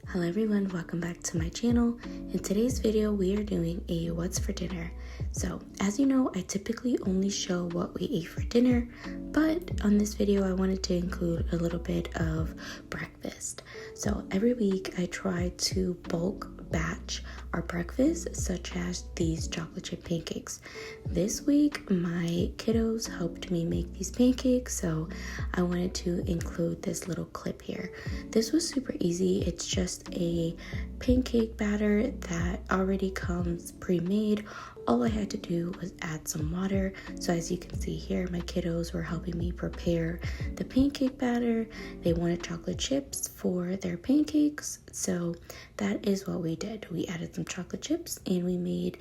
Hello everyone, welcome back to my channel. In today's video we are doing a what's for dinner. So as you know, I typically only show what we ate for dinner, but on this video I wanted to include a little bit of breakfast. So every week I try to bulk batch our breakfast, such as these chocolate chip pancakes. This week my kiddos helped me make these pancakes, so I wanted to include this little clip here. This was super easy. It's just a pancake batter that already comes pre-made. All I had to do was add some water. So as you can see here, my kiddos were helping me prepare the pancake batter. They wanted chocolate chips for their pancakes, so that is what we did. We added some chocolate chips and we made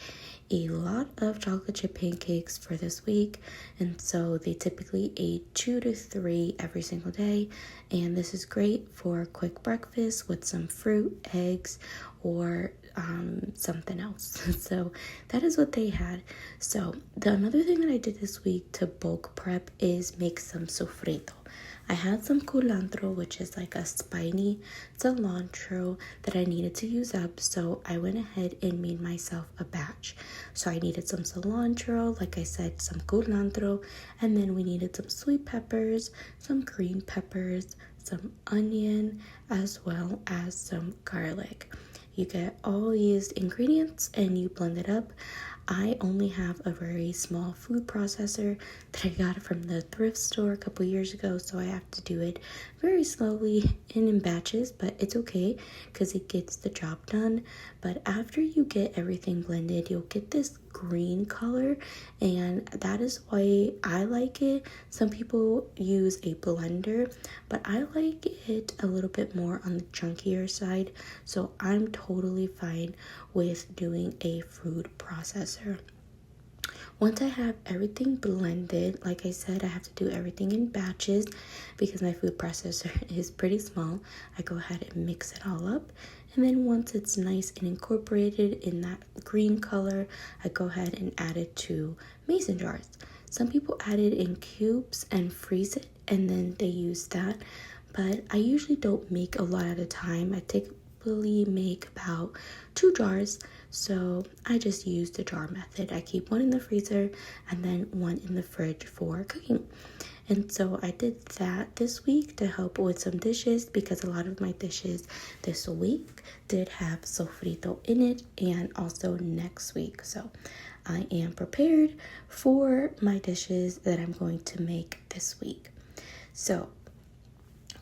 a lot of chocolate chip pancakes for this week. And so they typically ate 2 to 3 every single day. And this is great for a quick breakfast with some fruit, eggs, or something else. So that is what they had. So another thing that I did this week to bulk prep is make some sofrito. I had some culantro, which is like a spiny cilantro that I needed to use up, so I went ahead and made myself a batch. So I needed some cilantro, like I said, some culantro, and then we needed some sweet peppers, some green peppers, some onion, as well as some garlic. You get all these ingredients and you blend it up. I only have a very small food processor that I got from the thrift store a couple years ago, so I have to do it very slowly and in batches, but it's okay because it gets the job done. But after you get everything blended, you'll get this green color, and that is why I like it. Some people use a blender, but I like it a little bit more on the chunkier side, so I'm totally fine with doing a food processor. Once I have everything blended, like I said, I have to do everything in batches because my food processor is pretty small. I go ahead and mix it all up, and then once it's nice and incorporated in that green color, I go ahead and add it to mason jars. Some people add it in cubes and freeze it, and then they use that, but I usually don't make a lot at a time. I typically make about 2 jars, so I just use the jar method. I keep one in the freezer and then one in the fridge for cooking. And so I did that this week to help with some dishes, because a lot of my dishes this week did have sofrito in it, and also next week. So I am prepared for my dishes that I'm going to make this week. So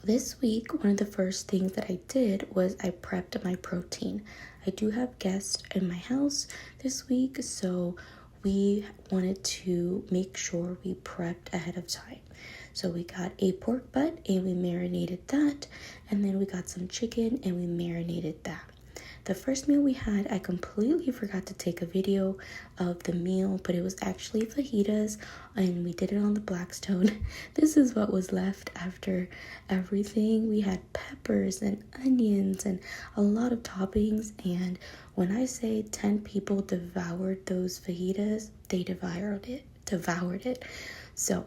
this week, one of the first things that I did was I prepped my protein. I do have guests in my house this week, so we wanted to make sure we prepped ahead of time. So we got a pork butt and we marinated that, and then we got some chicken and we marinated that. The first meal we had, I completely forgot to take a video of the meal, but it was actually fajitas, and we did it on the blackstone. This is what was left after everything. We had peppers and onions and a lot of toppings, and when I say 10 people devoured those fajitas, they devoured it. So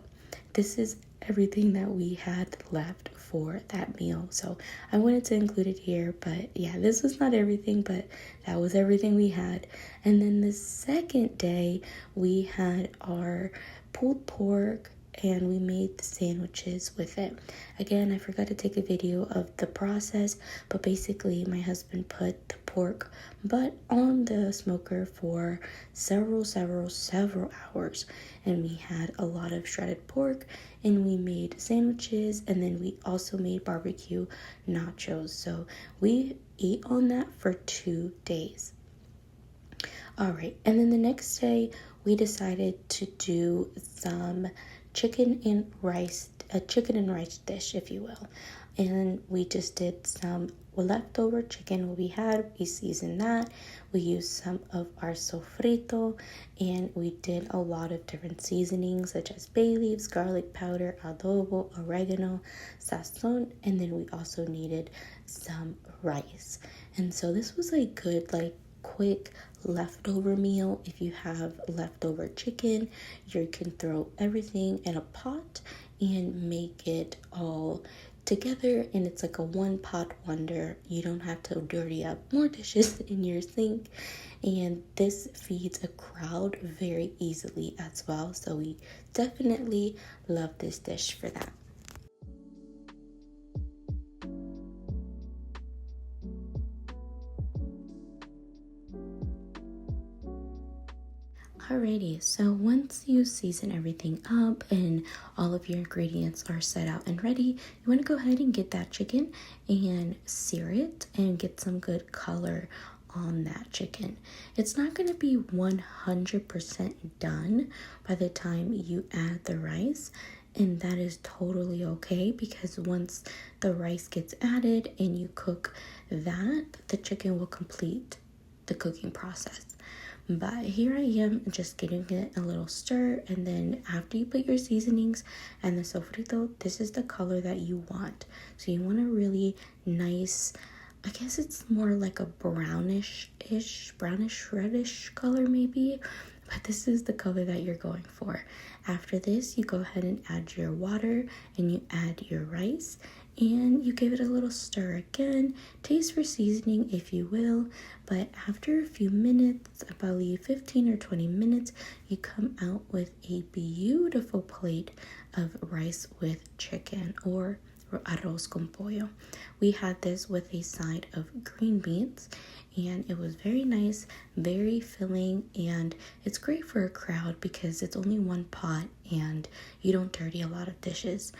this is everything that we had left for that meal, so I wanted to include it here. But yeah, this was not everything, but that was everything we had. And then the second day we had our pulled pork and we made the sandwiches with it. Again, I forgot to take a video of the process, but basically my husband put the pork butt on the smoker for several hours, and we had a lot of shredded pork, and we made sandwiches, and then we also made barbecue nachos. So we ate on that for 2 days. All right, and then the next day we decided to do some chicken and rice dish, if you will. And we just did some leftover chicken what we had. We seasoned that. We used some of our sofrito, and we did a lot of different seasonings such as bay leaves, garlic powder, adobo, oregano, sazon, and then we also needed some rice. And so this was a good, quick leftover meal. If you have leftover chicken, you can throw everything in a pot and make it all together, and it's like a one pot wonder. You don't have to dirty up more dishes in your sink, and this feeds a crowd very easily as well, so we definitely love this dish for that. Alrighty, so once you season everything up and all of your ingredients are set out and ready, you want to go ahead and get that chicken and sear it and get some good color on that chicken. It's not going to be 100% done by the time you add the rice, and that is totally okay, because once the rice gets added and you cook that, the chicken will complete the cooking process. But here I am just giving it a little stir, and then after you put your seasonings and the sofrito, this is the color that you want. So you want a really nice, I guess it's more like a brownish reddish color maybe, but this is the color that you're going for. After this, you go ahead and add your water and you add your rice, and you give it a little stir again. Taste for seasoning if you will, but after a few minutes, about 15 or 20 minutes, you come out with a beautiful plate of rice with chicken, or arroz con pollo. We had this with a side of green beans, and it was very nice, very filling, and it's great for a crowd because it's only one pot and you don't dirty a lot of dishes.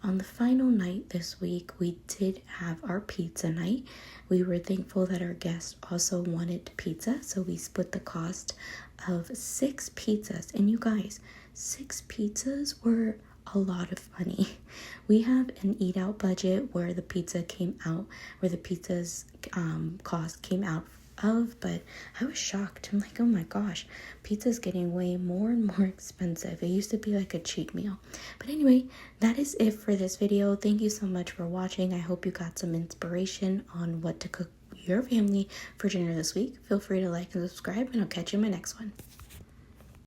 On the final night this week, we did have our pizza night. We were thankful that our guests also wanted pizza, so we split the cost of 6 pizzas. And you guys, 6 pizzas were a lot of money. We have an eat out budget where the pizza's cost came out of, but I was shocked. I'm like, oh my gosh, pizza's getting way more and more expensive. It used to be like a cheat meal. But anyway, that is it for this video. Thank you so much for watching. I hope you got some inspiration on what to cook your family for dinner this week. Feel free to like and subscribe, and I'll catch you in my next one.